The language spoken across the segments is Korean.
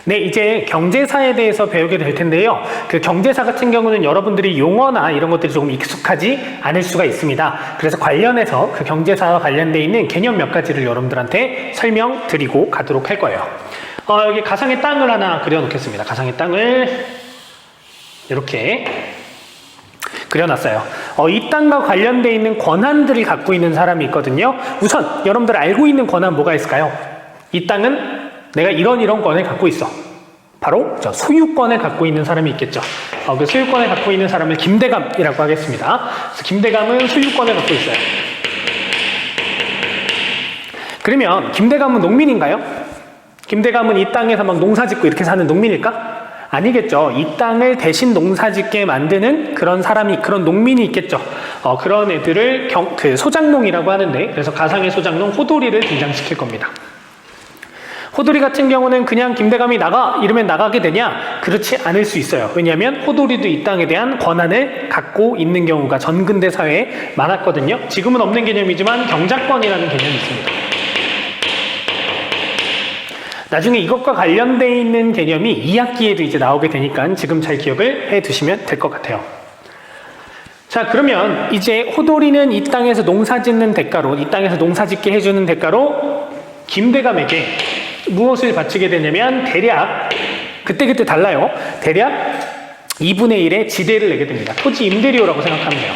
네, 이제 경제사에 대해서 배우게 될 텐데요. 그 경제사 같은 경우는 여러분들이 용어나 이런 것들이 조금 익숙하지 않을 수가 있습니다. 그래서 관련해서 그 경제사와 관련되어 있는 개념 몇 가지를 여러분들한테 설명드리고 가도록 할 거예요. 여기 가상의 땅을 하나 그려놓겠습니다. 가상의 땅을 이렇게 그려놨어요. 이 땅과 관련되어 있는 권한들을 갖고 있는 사람이 있거든요. 우선 여러분들 알고 있는 권한 뭐가 있을까요? 이 땅은 내가 이런 권을 갖고 있어. 바로 저 소유권을 갖고 있는 사람이 있겠죠. 그 소유권을 갖고 있는 사람을 김대감이라고 하겠습니다. 그래서 김대감은 소유권을 갖고 있어요. 그러면 김대감은 농민인가요? 김대감은 이 땅에서 막 농사 짓고 이렇게 사는 농민일까? 아니겠죠. 이 땅을 대신 농사 짓게 만드는 그런 사람이, 그런 농민이 있겠죠. 그런 애들을 소장농이라고 하는데, 그래서 가상의 소장농 호돌이를 등장시킬 겁니다. 호돌이 같은 경우는 그냥 김대감이 나가 이러면 나가게 되냐? 그렇지 않을 수 있어요. 왜냐하면 호돌이도 이 땅에 대한 권한을 갖고 있는 경우가 전근대 사회에 많았거든요. 지금은 없는 개념이지만 경작권이라는 개념이 있습니다. 나중에 이것과 관련되어 있는 개념이 2학기에도 이제 나오게 되니까 지금 잘 기억을 해 두시면 될 것 같아요. 자, 그러면 이제 호돌이는 이 땅에서 농사 짓는 대가로, 이 땅에서 농사 짓게 해주는 대가로 김대감에게 무엇을 바치게 되냐면 대략 그때 달라요. 대략 2분의 1의 지대를 내게 됩니다. 토지 임대료라고 생각하면 돼요.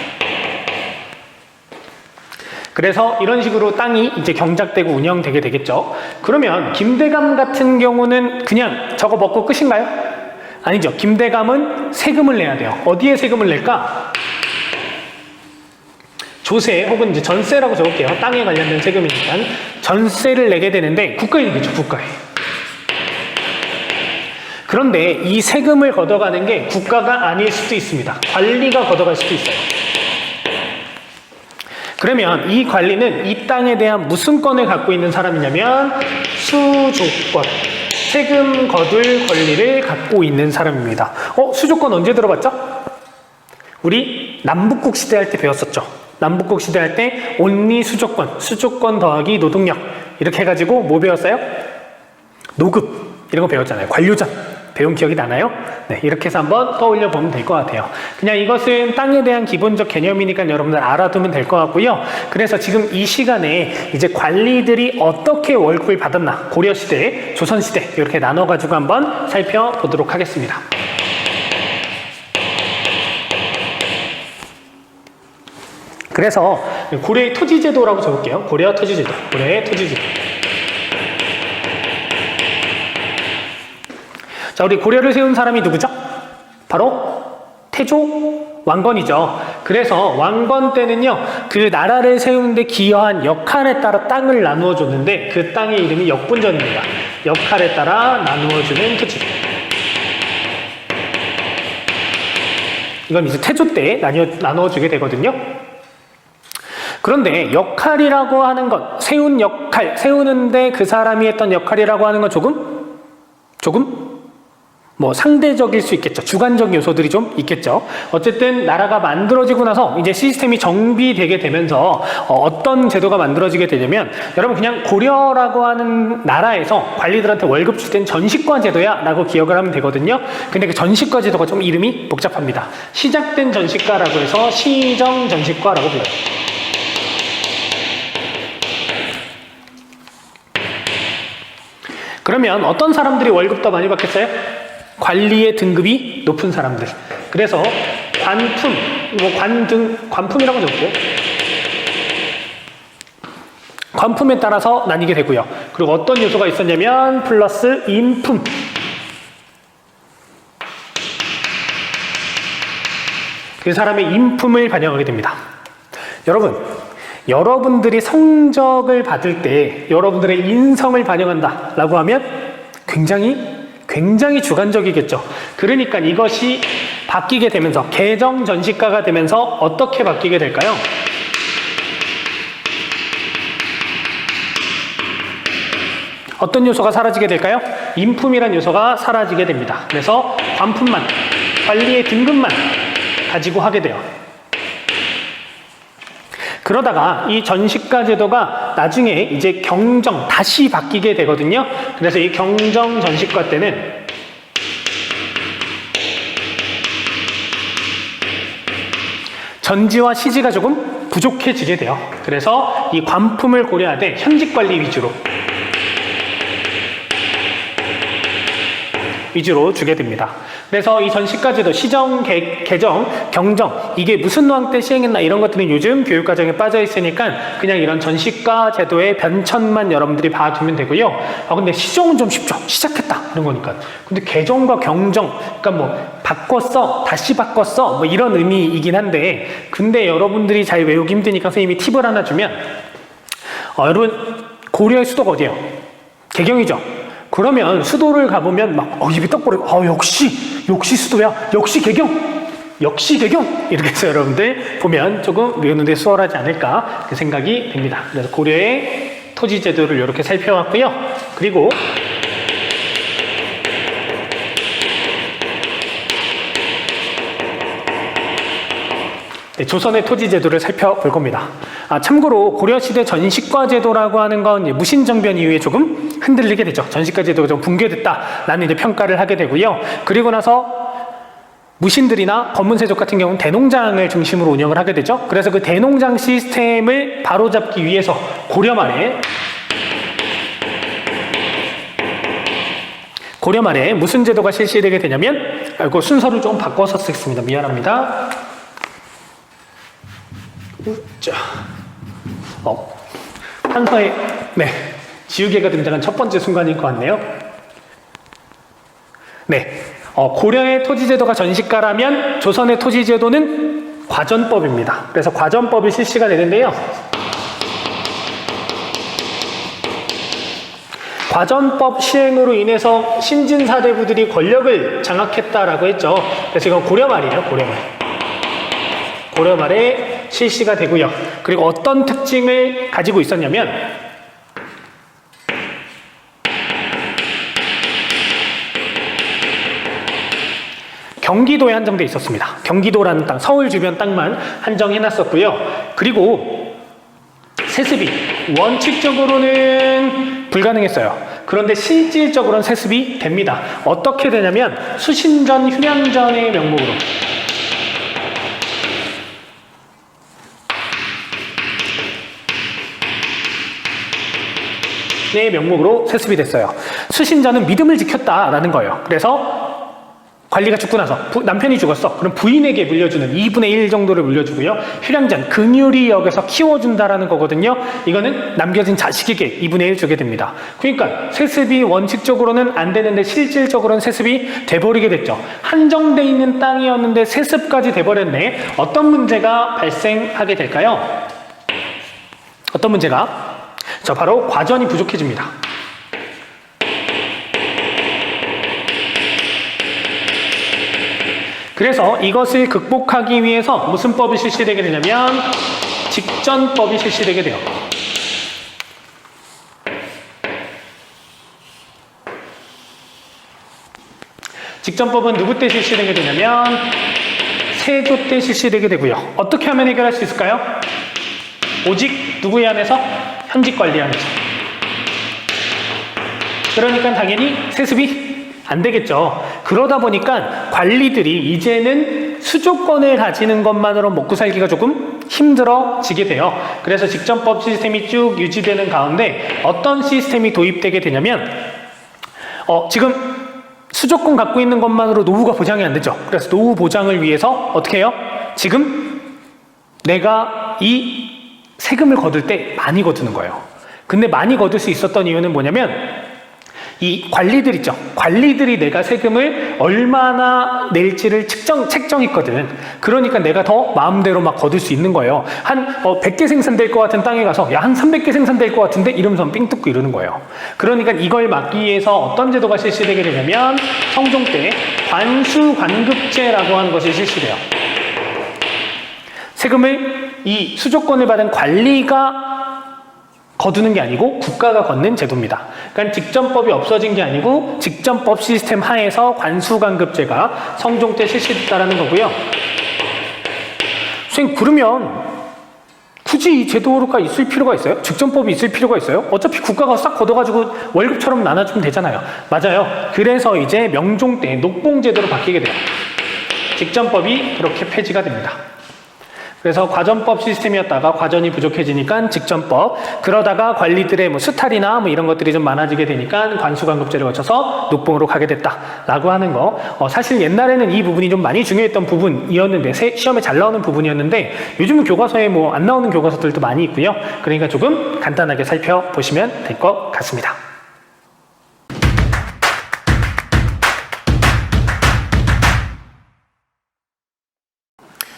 그래서 이런 식으로 땅이 이제 경작되고 운영되게 되겠죠. 그러면 김대감 같은 경우는 그냥 저거 먹고 끝인가요? 아니죠. 김대감은 세금을 내야 돼요. 어디에 세금을 낼까? 조세 혹은 이제 전세라고 적을게요. 땅에 관련된 세금이니까 전세를 내게 되는데 국가에 내겠죠. 국가에. 그런데 이 세금을 걷어가는 게 국가가 아닐 수도 있습니다. 관리가 걷어갈 수도 있어요. 그러면 이 관리는 이 땅에 대한 무슨 권을 갖고 있는 사람이냐면 수조권, 세금 거둘 권리를 갖고 있는 사람입니다. 수조권 언제 들어봤죠? 우리 남북국 시대 할 때 배웠었죠. 남북국 시대 할 때 온리 수조권 더하기 노동력 이렇게 해가지고 뭐 배웠어요? 노급 이런 거 배웠잖아요. 관료전 배운 기억이 나나요? 네, 이렇게 해서 한번 떠올려 보면 될 것 같아요. 그냥 이것은 땅에 대한 기본적 개념이니까 여러분들 알아두면 될 것 같고요. 그래서 지금 이 시간에 이제 관리들이 어떻게 월급을 받았나, 고려시대, 조선시대 이렇게 나눠가지고 한번 살펴보도록 하겠습니다. 그래서 고려의 토지제도라고 적을게요. 고려의 토지제도. 자, 우리 고려를 세운 사람이 누구죠? 바로 태조 왕건이죠. 그래서 왕건 때는요, 그 나라를 세우는데 기여한 역할에 따라 땅을 나누어 줬는데 그 땅의 이름이 역분전입니다. 역할에 따라 나누어주는 토지. 이건 이제 태조 때 나누어주게 되거든요. 그런데 역할이라고 하는 것, 세운 역할, 세우는데 그 사람이 했던 역할이라고 하는 건 조금 뭐 상대적일 수 있겠죠. 주관적 요소들이 좀 있겠죠. 어쨌든 나라가 만들어지고 나서 이제 시스템이 정비되게 되면서 어떤 제도가 만들어지게 되냐면, 여러분 그냥 고려라고 하는 나라에서 관리들한테 월급 줄 땐 전시과 제도야 라고 기억을 하면 되거든요. 근데 그 전시과 제도가 좀 이름이 복잡합니다. 시작된 전시과라고 해서 시정전시과라고 불러요. 그러면 어떤 사람들이 월급 더 많이 받겠어요? 관리의 등급이 높은 사람들. 그래서 관품이라고 적을게요. 관품에 따라서 나뉘게 되고요. 그리고 어떤 요소가 있었냐면 플러스 인품. 그 사람의 인품을 반영하게 됩니다. 여러분들이 성적을 받을 때 여러분들의 인성을 반영한다 라고 하면 굉장히 주관적이겠죠. 그러니까 이것이 바뀌게 되면서 개정 전시과가 되면서 어떻게 바뀌게 될까요? 어떤 요소가 사라지게 될까요? 인품이란 요소가 사라지게 됩니다. 그래서 관품만, 관리의 등급만 가지고 하게 돼요. 그러다가 이 전시가 제도가 나중에 이제 경정 다시 바뀌게 되거든요. 그래서 이 경정 전시과 때는 전지와 시지가 조금 부족해지게 돼요. 그래서 이 관품을 고려하되 현직 관리 위주로 주게 됩니다. 그래서 이 전시까지도 시정, 개정, 경정 이게 무슨 노항 때 시행했나 이런 것들은 요즘 교육과정에 빠져 있으니까 그냥 이런 전시과 제도의 변천만 여러분들이 봐두면 되고요. 근데 시정은 좀 쉽죠. 시작했다 이런 거니까. 근데 개정과 경정, 그러니까 뭐 바꿨어, 다시 바꿨어 뭐 이런 의미이긴 한데 근데 여러분들이 잘 외우기 힘드니까 선생님이 팁을 하나 주면 여러분 고려의 수도가 어디예요? 개경이죠. 그러면 수도를 가보면 막 입이 떡 벌어요. 역시 수도야. 역시 개경. 이렇게 해서 여러분들 보면 조금 외우는데 수월하지 않을까 그 생각이 됩니다. 그래서 고려의 토지 제도를 이렇게 살펴왔고요. 그리고 조선의 토지 제도를 살펴볼 겁니다. 참고로 고려시대 전시과 제도라고 하는 건 무신정변 이후에 조금 흔들리게 되죠. 전시과 제도가 좀 붕괴됐다라는 이제 평가를 하게 되고요. 그리고 나서 무신들이나 검문세족 같은 경우는 대농장을 중심으로 운영을 하게 되죠. 그래서 그 대농장 시스템을 바로잡기 위해서 고려 말에 무슨 제도가 실시되게 되냐면 이거 순서를 좀 바꿔서 쓰겠습니다. 미안합니다. 자, 판서에 지우개가 등장한 첫 번째 순간일 것 같네요. 고려의 토지제도가 전시가라면 조선의 토지제도는 과전법입니다. 그래서 과전법이 실시가 되는데요. 과전법 시행으로 인해서 신진사대부들이 권력을 장악했다라고 했죠. 그래서 이건 고려 말이에요. 고려 말에 실시가 되고요. 그리고 어떤 특징을 가지고 있었냐면 경기도에 한정돼 있었습니다. 경기도라는 땅, 서울 주변 땅만 한정해놨었고요. 그리고 세습이 원칙적으로는 불가능했어요. 그런데 실질적으로는 세습이 됩니다. 어떻게 되냐면 수신전, 휴량전의 명목으로 세습이 됐어요. 수신자는 믿음을 지켰다라는 거예요. 그래서 관리가 죽고 나서 남편이 죽었어. 그럼 부인에게 물려주는 2분의 1 정도를 물려주고요. 휴량전, 긍휼히 여겨서 키워준다라는 거거든요. 이거는 남겨진 자식에게 2분의 1 주게 됩니다. 그러니까 세습이 원칙적으로는 안 되는데 실질적으로는 세습이 돼버리게 됐죠. 한정돼 있는 땅이었는데 세습까지 돼버렸네. 어떤 문제가 발생하게 될까요? 어떤 문제가? 바로 과전이 부족해집니다. 그래서 이것을 극복하기 위해서 무슨 법이 실시되게 되냐면 직전법이 실시되게 돼요. 직전법은 누구 때 실시되게 되냐면 세조 때 실시되게 되고요. 어떻게 하면 해결할 수 있을까요? 오직 누구에 한해서? 현직 관리에 한해서. 그러니까 당연히 세습이 안 되겠죠. 그러다 보니까 관리들이 이제는 수조권을 가지는 것만으로 먹고 살기가 조금 힘들어지게 돼요. 그래서 직전법 시스템이 쭉 유지되는 가운데 어떤 시스템이 도입되게 되냐면 지금 수조권 갖고 있는 것만으로 노후가 보장이 안 되죠. 그래서 노후 보장을 위해서 어떻게 해요? 지금 내가 이 세금을 거둘 때 많이 거두는 거예요. 근데 많이 거둘 수 있었던 이유는 뭐냐면 이 관리들 있죠. 관리들이 내가 세금을 얼마나 낼지를 책정했거든. 그러니까 내가 더 마음대로 막 거둘 수 있는 거예요. 한 100개 생산될 것 같은 땅에 가서 한 300개 생산될 것 같은데 이러면서 삥 뜯고 이러는 거예요. 그러니까 이걸 막기 위해서 어떤 제도가 실시되게 되냐면 성종 때 관수관급제라고 하는 것이 실시돼요. 세금을 이 수조권을 받은 관리가 거두는 게 아니고 국가가 걷는 제도입니다. 그러니까 직전법이 없어진 게 아니고 직전법 시스템 하에서 관수관급제가 성종 때 실시됐다라는 거고요. 선생님, 그러면 굳이 이 제도가 있을 필요가 있어요? 직전법이 있을 필요가 있어요? 어차피 국가가 싹 걷어가지고 월급처럼 나눠주면 되잖아요. 맞아요. 그래서 이제 명종 때 녹봉제도로 바뀌게 돼요. 직전법이 그렇게 폐지가 됩니다. 그래서 과전법 시스템이었다가 과전이 부족해지니까 직전법, 그러다가 관리들의 뭐 수탈이나 뭐 이런 것들이 좀 많아지게 되니까 관수관급제를 거쳐서 녹봉으로 가게 됐다라고 하는 거. 사실 옛날에는 이 부분이 좀 많이 중요했던 부분이었는데, 시험에 잘 나오는 부분이었는데, 요즘은 교과서에 뭐 안 나오는 교과서들도 많이 있고요. 그러니까 조금 간단하게 살펴보시면 될 것 같습니다.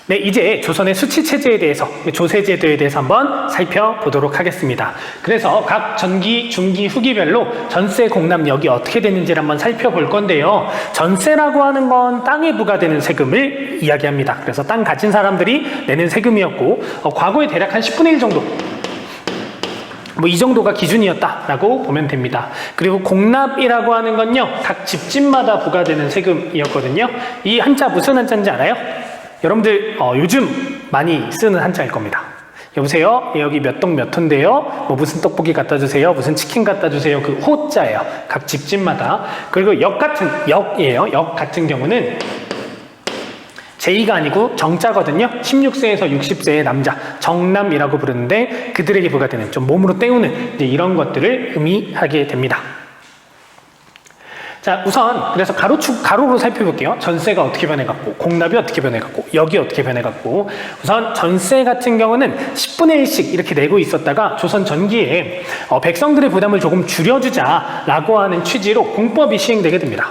네, 이제 조선의 수치체제에 대해서, 조세제도에 대해서 한번 살펴보도록 하겠습니다. 그래서 각 전기, 중기, 후기별로 전세, 공납력이 어떻게 되는지를 한번 살펴볼 건데요. 전세라고 하는 건 땅에 부과되는 세금을 이야기합니다. 그래서 땅 가진 사람들이 내는 세금이었고, 과거에 대략 한 10분의 1 정도, 뭐 이 정도가 기준이었다라고 보면 됩니다. 그리고 공납이라고 하는 건요, 각 집집마다 부과되는 세금이었거든요. 이 한자 무슨 한자인지 알아요? 여러분들 요즘 많이 쓰는 한자일 겁니다. 여보세요? 여기 몇 동 몇 호인데요? 뭐 무슨 떡볶이 갖다 주세요? 무슨 치킨 갖다 주세요? 그 호자예요. 각 집집마다. 그리고 역 같은 경우는 제2가 아니고 정자거든요. 16세에서 60세의 남자, 정남이라고 부르는데 그들에게 부과되는 좀 몸으로 때우는 이제 이런 것들을 의미하게 됩니다. 자, 우선 그래서 가로로 살펴볼게요. 전세가 어떻게 변해갔고, 공납이 어떻게 변해갔고, 역이 어떻게 변해갔고. 우선 전세 같은 경우는 10분의 1씩 이렇게 내고 있었다가 조선 전기에 백성들의 부담을 조금 줄여주자라고 하는 취지로 공법이 시행되게 됩니다.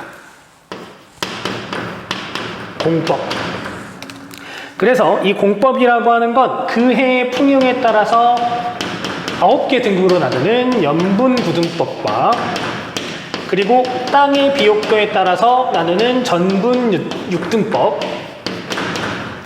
공법. 그래서 이 공법이라고 하는 건 그 해의 풍흉에 따라서 9개 등급으로 나누는 연분구등법과 그리고 땅의 비옥도에 따라서 나누는 전분 6등법,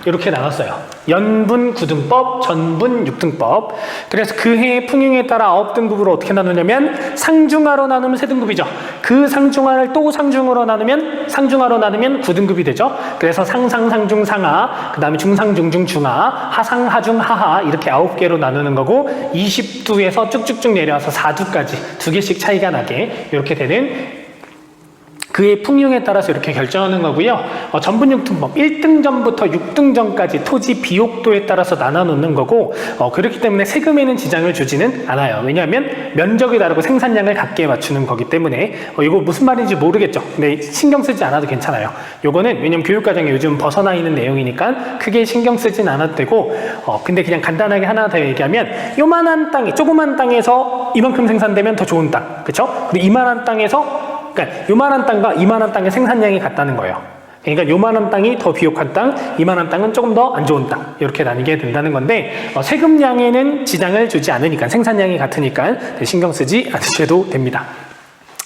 이렇게 나눴어요. 연분 9등법, 전분 6등법. 그래서 그 해의 풍흉에 따라 9등급으로 어떻게 나누냐면 상중하로 나누면 3등급이죠. 그 상중하를 또 상중으로 나누면 9등급이 되죠. 그래서 상상, 상중, 상하, 그 다음에 중상, 중중, 중하, 하상, 하중, 하하 이렇게 9개로 나누는 거고 20두에서 쭉쭉쭉 내려와서 4두까지 2개씩 차이가 나게 이렇게 되는 그의 풍흉에 따라서 이렇게 결정하는 거고요. 전분 6등법 1등전부터 6등전까지 토지 비옥도에 따라서 나눠놓는 거고 그렇기 때문에 세금에는 지장을 주지는 않아요. 왜냐하면 면적이 다르고 생산량을 같게 맞추는 거기 때문에 이거 무슨 말인지 모르겠죠. 근데 신경 쓰지 않아도 괜찮아요. 요거는 왜냐면 교육과정에 요즘 벗어나 있는 내용이니까 크게 신경 쓰진 않아도 되고 근데 그냥 간단하게 하나 더 얘기하면 요만한 땅에 조그만 땅에서 이만큼 생산되면 더 좋은 땅, 그렇죠? 근데 이만한 땅에서 그러니까 요만한 땅과 이만한 땅의 생산량이 같다는 거예요. 그러니까 요만한 땅이 더 비옥한 땅, 이만한 땅은 조금 더 안 좋은 땅 이렇게 나뉘게 된다는 건데 세금량에는 지장을 주지 않으니까 생산량이 같으니까 신경 쓰지 않으셔도 됩니다.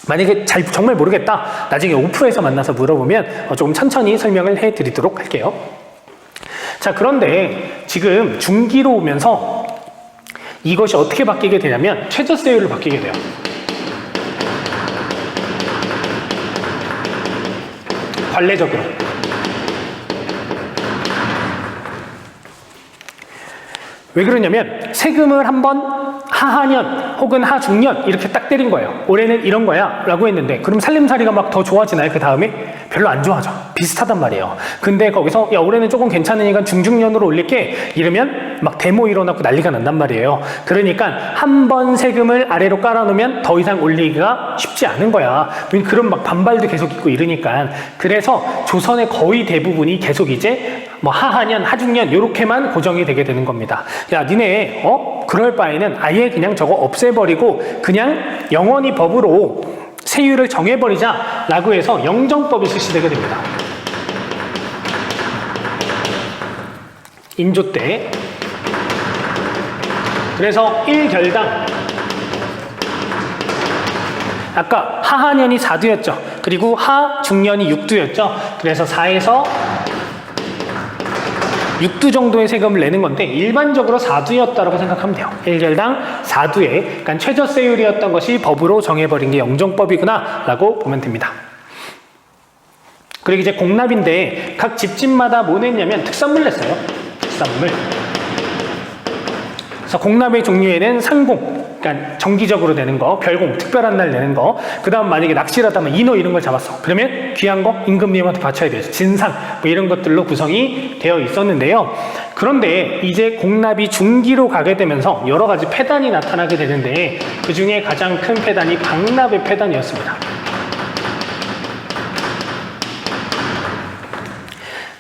만약에 정말 모르겠다, 나중에 오프에서 만나서 물어보면 조금 천천히 설명을 해드리도록 할게요. 자, 그런데 지금 중기로 오면서 이것이 어떻게 바뀌게 되냐면 최저세율로 바뀌게 돼요. 관례적으로. 왜 그러냐면 세금을 한번 하하년 혹은 하중년 이렇게 딱 때린 거예요. 올해는 이런 거야 라고 했는데 그럼 살림살이가 막 더 좋아지나요? 그 다음에? 별로 안 좋아져. 비슷하단 말이에요. 근데 거기서 야 올해는 조금 괜찮으니까 중중년으로 올릴게 이러면 막 데모 일어나고 난리가 난단 말이에요. 그러니까 한 번 세금을 아래로 깔아놓으면 더 이상 올리기가 쉽지 않은 거야. 그런 막 반발도 계속 있고 이러니까. 그래서 조선의 거의 대부분이 계속 이제 뭐 하하년, 하중년 요렇게만 고정이 되게 되는 겁니다. 야 니네 그럴 바에는 아예 그냥 저거 없애버리고 그냥 영원히 법으로 세율을 정해버리자 라고 해서 영정법이 실시되게 됩니다. 인조 때. 그래서 1결당 아까 하하년이 4두였죠. 그리고 하중년이 6두였죠. 그래서 4에서 6두 정도의 세금을 내는 건데 일반적으로 4두였다고 생각하면 돼요. 1결당 4두에 그러니까 최저세율이었던 것이 법으로 정해버린 게 영정법이구나 라고 보면 됩니다. 그리고 이제 공납인데 각 집집마다 뭐 냈냐면 특산물 냈어요. 특산물. 그래서 공납의 종류에는 상공, 그러니까 정기적으로 내는 거, 별공, 특별한 날 내는 거, 그 다음 만약에 낚시를 하다면 인어 이런 걸 잡았어. 그러면 귀한 거 임금님한테 바쳐야 돼요. 진상, 뭐 이런 것들로 구성이 되어 있었는데요. 그런데 이제 공납이 중기로 가게 되면서 여러 가지 폐단이 나타나게 되는데 그 중에 가장 큰 폐단이 방납의 폐단이었습니다.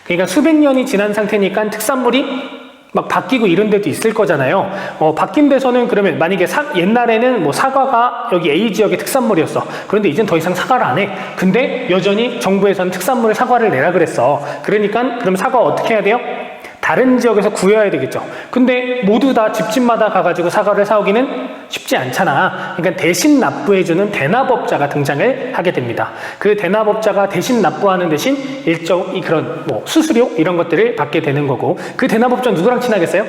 그러니까 수백 년이 지난 상태니까 특산물이 막 바뀌고 이런 데도 있을 거잖아요. 바뀐 데서는 그러면 만약에 옛날에는 뭐 사과가 여기 A 지역의 특산물이었어. 그런데 이젠 더 이상 사과를 안 해. 근데 여전히 정부에서는 특산물 사과를 내라 그랬어. 그러니까 그럼 사과 어떻게 해야 돼요? 다른 지역에서 구해야 되겠죠. 근데 모두 다 집집마다 가가지고 사과를 사오기는 쉽지 않잖아. 그러니까 대신 납부해주는 대납업자가 등장을 하게 됩니다. 그 대납업자가 대신 납부하는 대신 일정 그런 뭐 수수료 이런 것들을 받게 되는 거고, 그 대납업자는 누구랑 친하겠어요?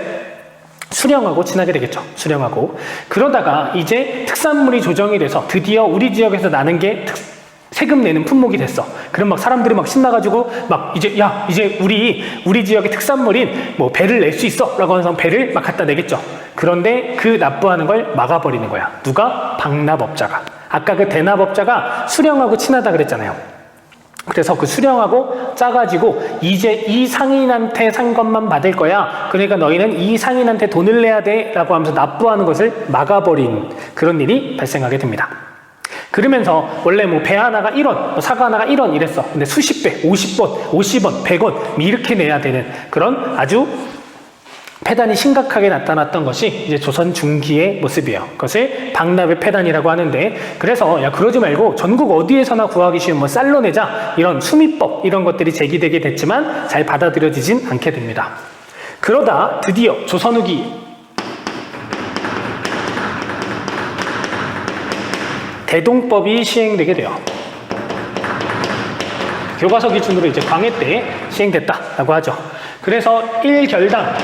수령하고 친하게 되겠죠. 수령하고. 그러다가 이제 특산물이 조정이 돼서 드디어 우리 지역에서 나는 게 세금 내는 품목이 됐어. 그럼 막 사람들이 막 신나가지고 막 이제 우리 지역의 특산물인 뭐 배를 낼 수 있어 라고 해서 배를 막 갖다 내겠죠. 그런데 그 납부하는 걸 막아버리는 거야. 누가? 방납업자가. 아까 그 대납업자가 수령하고 친하다 그랬잖아요. 그래서 그 수령하고 짜가지고 이제 이 상인한테 산 것만 받을 거야. 그러니까 너희는 이 상인한테 돈을 내야 돼 라고 하면서 납부하는 것을 막아버린 그런 일이 발생하게 됩니다. 그러면서 원래 뭐 배 하나가 1원, 뭐 사과 하나가 1원 이랬어. 근데 수십 배, 50원, 50원, 100원 이렇게 내야 되는 그런 아주 폐단이 심각하게 나타났던 것이 이제 조선 중기의 모습이에요. 그것을 방납의 폐단이라고 하는데, 그래서 야 그러지 말고 전국 어디에서나 구하기 쉬운 뭐 쌀로 내자 이런 수미법 이런 것들이 제기되게 됐지만 잘 받아들여지진 않게 됩니다. 그러다 드디어 조선 후기 대동법이 시행되게 돼요. 교과서 기준으로 이제 광해 때 시행됐다라고 하죠. 그래서 1결당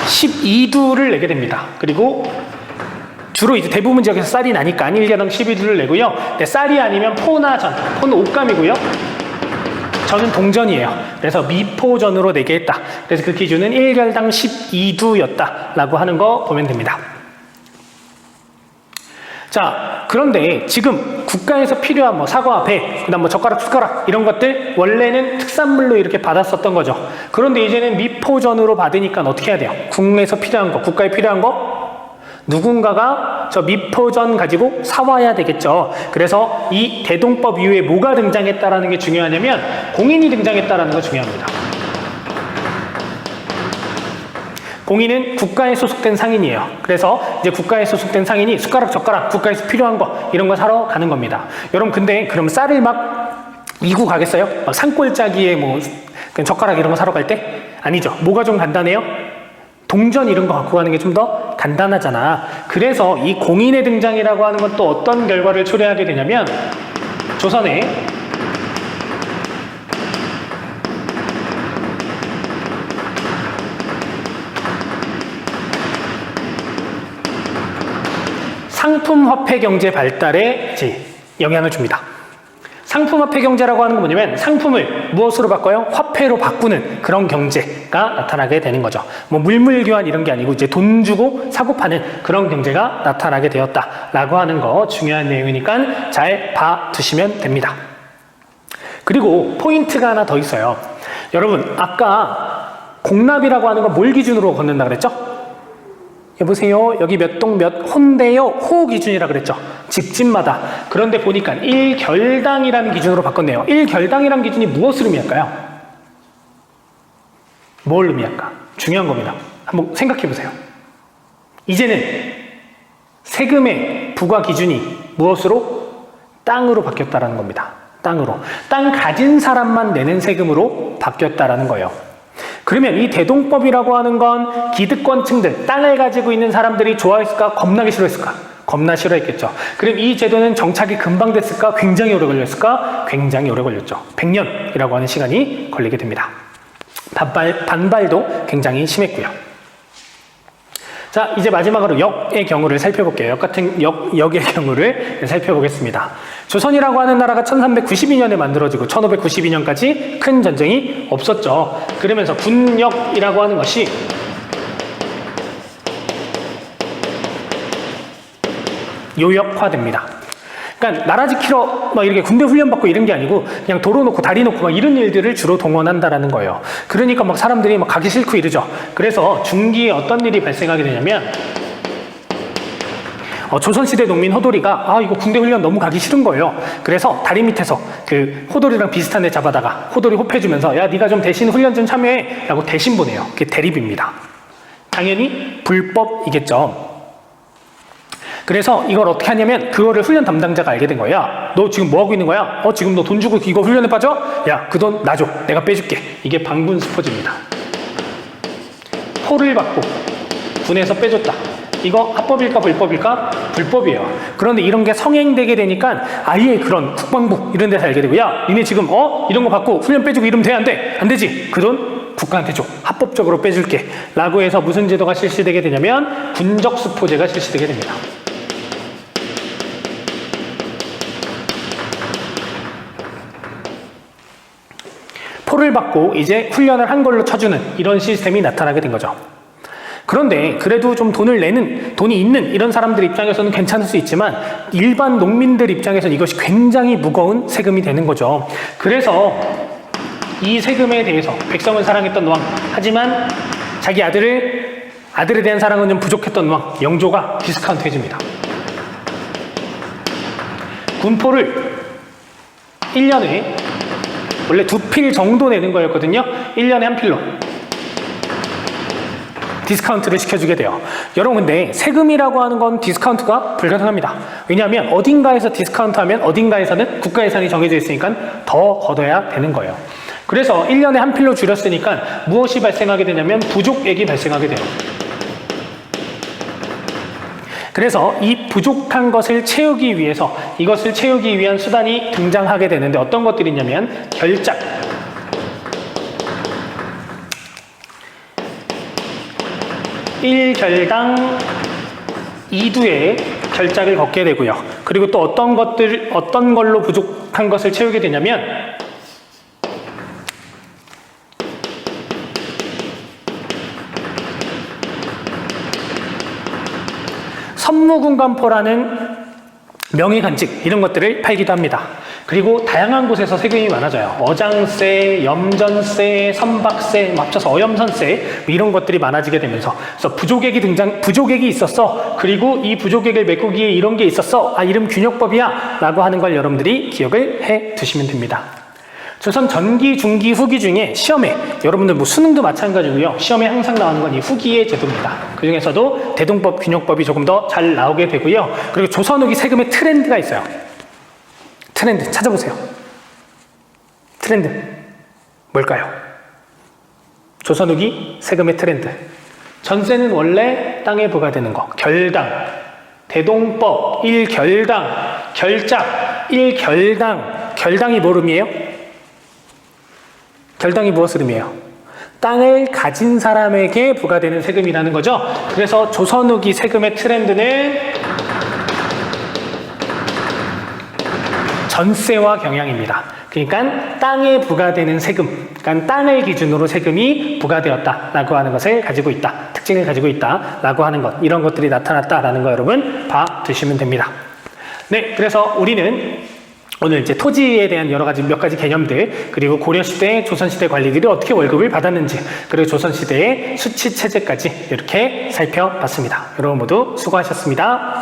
12두를 내게 됩니다. 그리고 주로 이제 대부분 지역에서 쌀이 나니까 1결당 12두를 내고요. 근데 쌀이 아니면 포나 전, 포는 옷감이고요. 저는 동전이에요. 그래서 미포전으로 내게 했다. 그래서 그 기준은 1결당 12두였다라고 하는 거 보면 됩니다. 자, 그런데 지금 국가에서 필요한 뭐 사과, 배, 그다음 뭐 젓가락, 숟가락 이런 것들 원래는 특산물로 이렇게 받았었던 거죠. 그런데 이제는 미포전으로 받으니까 어떻게 해야 돼요? 국내에서 필요한 거, 국가에 필요한 거 누군가가 저 미포전 가지고 사와야 되겠죠. 그래서 이 대동법 이후에 뭐가 등장했다라는 게 중요하냐면 공인이 등장했다라는 거 중요합니다. 공인은 국가에 소속된 상인이에요. 그래서 이제 국가에 소속된 상인이 숟가락, 젓가락, 국가에서 필요한 거 이런 거 사러 가는 겁니다. 여러분 근데 그럼 쌀을 막 이고 가겠어요? 막 산골짜기에 뭐 젓가락 이런 거 사러 갈 때? 아니죠. 뭐가 좀 간단해요? 동전 이런 거 갖고 가는 게 좀 더 간단하잖아. 그래서 이 공인의 등장이라고 하는 건 또 어떤 결과를 초래하게 되냐면 조선에 상품화폐 경제 발달에 이제 영향을 줍니다. 상품화폐 경제라고 하는 건 뭐냐면 상품을 무엇으로 바꿔요? 화폐로 바꾸는 그런 경제가 나타나게 되는 거죠. 뭐 물물 교환 이런 게 아니고 이제 돈 주고 사고 파는 그런 경제가 나타나게 되었다라고 하는 거 중요한 내용이니까 잘 봐두시면 됩니다. 그리고 포인트가 하나 더 있어요. 여러분 아까 공납이라고 하는 건 뭘 기준으로 걷는다 그랬죠? 여보세요. 여기 몇 동 몇 호인데요. 호 기준이라 그랬죠. 집집마다. 그런데 보니까 1결당이라는 기준으로 바꿨네요. 1결당이라는 기준이 무엇을 의미할까요? 뭘 의미할까? 중요한 겁니다. 한번 생각해 보세요. 이제는 세금의 부과 기준이 무엇으로? 땅으로 바뀌었다라는 겁니다. 땅으로. 땅 가진 사람만 내는 세금으로 바뀌었다라는 거예요. 그러면 이 대동법이라고 하는 건 기득권층들, 땅을 가지고 있는 사람들이 좋아했을까? 겁나게 싫어했을까? 겁나 싫어했겠죠. 그럼 이 제도는 정착이 금방 됐을까? 굉장히 오래 걸렸을까? 굉장히 오래 걸렸죠. 100년이라고 하는 시간이 걸리게 됩니다. 반발도 굉장히 심했고요. 자, 이제 마지막으로 역의 경우를 살펴볼게요. 역의 경우를 살펴보겠습니다. 조선이라고 하는 나라가 1392년에 만들어지고 1592년까지 큰 전쟁이 없었죠. 그러면서 군역이라고 하는 것이 요역화됩니다. 그러니까 나라 지키러 막 이렇게 군대 훈련 받고 이런 게 아니고 그냥 도로 놓고 다리 놓고 막 이런 일들을 주로 동원한다라는 거예요. 그러니까 막 사람들이 막 가기 싫고 이러죠. 그래서 중기에 어떤 일이 발생하게 되냐면 조선시대 농민 호돌이가 이거 군대 훈련 너무 가기 싫은 거예요. 그래서 다리 밑에서 그 호돌이랑 비슷한 애 잡아다가 호돌이 호패주면서 야 네가 좀 대신 훈련 좀 참여해 라고 대신 보내요. 그게 대립입니다. 당연히 불법이겠죠. 그래서 이걸 어떻게 하냐면 그거를 훈련 담당자가 알게 된 거야. 너 지금 뭐 하고 있는 거야? 지금 너 돈 주고 이거 훈련에 빠져? 야, 그 돈 나 줘. 내가 빼줄게. 이게 방군수포지입니다. 포를 받고 군에서 빼줬다. 이거 합법일까 불법일까? 불법이에요. 그런데 이런 게 성행되게 되니까 아예 그런 국방부 이런 데서 알게 되고 야, 니네 지금 이런 거 받고 훈련 빼주고 이러면 돼? 안 돼? 안 되지. 그 돈 국가한테 줘. 합법적으로 빼줄게. 라고 해서 무슨 제도가 실시되게 되냐면 군적수포제가 실시되게 됩니다. 포를 받고 이제 훈련을 한 걸로 쳐주는 이런 시스템이 나타나게 된 거죠. 그런데 그래도 좀 돈이 있는 이런 사람들 입장에서는 괜찮을 수 있지만 일반 농민들 입장에서는 이것이 굉장히 무거운 세금이 되는 거죠. 그래서 이 세금에 대해서 백성을 사랑했던 왕, 하지만 자기 아들에 대한 사랑은 좀 부족했던 왕, 영조가 디스카운트 해줍니다. 군포를 1년에 원래 2필 정도 내는 거였거든요. 1년에 1필로 디스카운트를 시켜주게 돼요. 여러분 근데 세금이라고 하는 건 디스카운트가 불가능합니다. 왜냐하면 어딘가에서 디스카운트하면 어딘가에서는 국가 예산이 정해져 있으니까 더 걷어야 되는 거예요. 그래서 1년에 1필로 줄였으니까 무엇이 발생하게 되냐면 부족액이 발생하게 돼요. 그래서 이 부족한 것을 채우기 위해서 이것을 채우기 위한 수단이 등장하게 되는데 어떤 것들이 있냐면 결작, 1결당 2두의 결작을 걷게 되고요. 그리고 또 어떤 걸로 부족한 것을 채우게 되냐면 선무군관포라는 명예간직 이런 것들을 팔기도 합니다. 그리고 다양한 곳에서 세금이 많아져요. 어장세, 염전세, 선박세, 합쳐서 어염선세 이런 것들이 많아지게 되면서 그래서 부족액이 있었어. 그리고 이 부족액을 메꾸기에 이런 게 있었어. 이름 균역법이야 라고 하는 걸 여러분들이 기억을 해 두시면 됩니다. 조선 전기, 중기, 후기 중에 시험에 여러분들 뭐 수능도 마찬가지고요. 시험에 항상 나오는 건 이 후기의 제도입니다. 그 중에서도 대동법, 균역법이 조금 더 잘 나오게 되고요. 그리고 조선 후기 세금의 트렌드가 있어요. 트렌드 찾아보세요. 트렌드 뭘까요? 조선 후기 세금의 트렌드. 전세는 원래 땅에 부과되는 거. 결당, 대동법, 1결당, 결작, 1결당. 결당이 뭐 의미예요? 결당이 무엇을 의미해요? 땅을 가진 사람에게 부과되는 세금이라는 거죠. 그래서 조선 후기 세금의 트렌드는 전세와 경향입니다. 그러니까 땅에 부과되는 세금, 그러니까 땅을 기준으로 세금이 부과되었다라고 하는 것을 가지고 있다. 특징을 가지고 있다라고 하는 것, 이런 것들이 나타났다라는 거 여러분 봐두시면 됩니다. 네, 그래서 우리는 오늘 이제 토지에 대한 몇 가지 개념들, 그리고 고려시대, 조선시대 관리들이 어떻게 월급을 받았는지, 그리고 조선시대의 수치체제까지 이렇게 살펴봤습니다. 여러분 모두 수고하셨습니다.